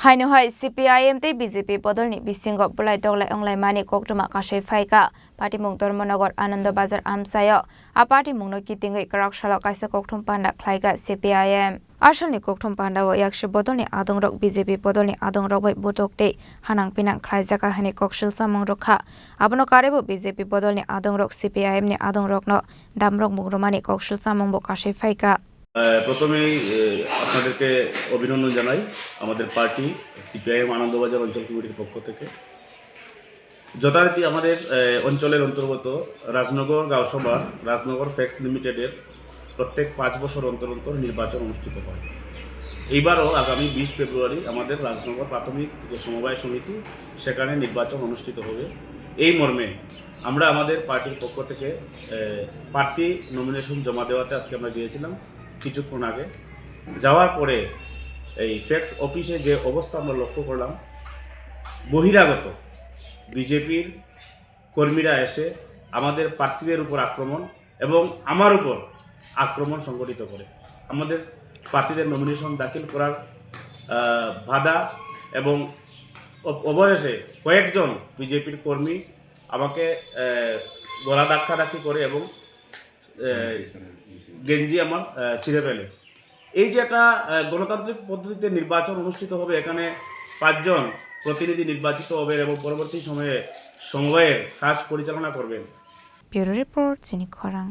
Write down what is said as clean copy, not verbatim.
Haino hai CPIM te BJP podolni bisingo bulai doglai onglai mani koktuma kasai faika party mung Dormonagar Ananda Bazar amsayo a party mungno kitingai karakshalo kaisa koktum panda khlaiga CPIM Asalni koktum panda wa yakshi bodolni adongrok BJP podolni adongrok bai botokte hanang pinang khlaijaka hani kokshil samung rokha abono karebo BJP bodolni adongrok CPIM ni adongrokno damrok mugromani kokshil samung bo kasai faika প্রথমেই আপনাদেরকে অভিনন্দন জানাই আমাদের party CPIM Anandabazar অঞ্চল কমিটির পক্ষ থেকে যথারীতি আমাদের অঞ্চলের অন্তর্গত রাজনগর গাঁওসভা রাজনগর ফ্যাক্স লিমিটেডের প্রত্যেক 5 বছর অন্তর অন্তর নির্বাচন অনুষ্ঠিত হয়। এইবারও আগামী 20 ফেব্রুয়ারি আমাদের রাজনগর প্রাথমিক যে সমবায় সমিতি সেখানে নির্বাচন অনুষ্ঠিত হবে। এই মর্মে আমরা আমাদের পার্টির পক্ষ থেকে প্রার্থী নমিনেশন জমা দেওয়াতে আজকে আমরা গিয়েছিলাম কিছুক্ষণ আগে। যাওয়ার পরে এই ফ্যাক্স অফিসে যে অবস্থা আমরা লক্ষ্য করলাম, বহিরাগত বিজেপির কর্মীরা এসে আমাদের প্রার্থীদের উপর আক্রমণ এবং আমার উপর আক্রমণ সংগঠিত করে আমাদের প্রার্থীদের নমিনেশন দাখিল করার বাধা এবং অবশেষে কয়েকজন বিজেপির কর্মী আমাকে গলা ধাক্কাধাক্কি করে এবং গেঞ্জি আমার ছিঁড়ে ফেলে। এই যে একটা গণতান্ত্রিক পদ্ধতিতে নির্বাচন অনুষ্ঠিত হবে, এখানে 5 জন প্রতিনিধি নির্বাচিত হবেন এবং পরবর্তী সময়ে সমবায়ের কাজ পরিচালনা করবেন। ব্যুরো রিপোর্ট চিনি খরাং।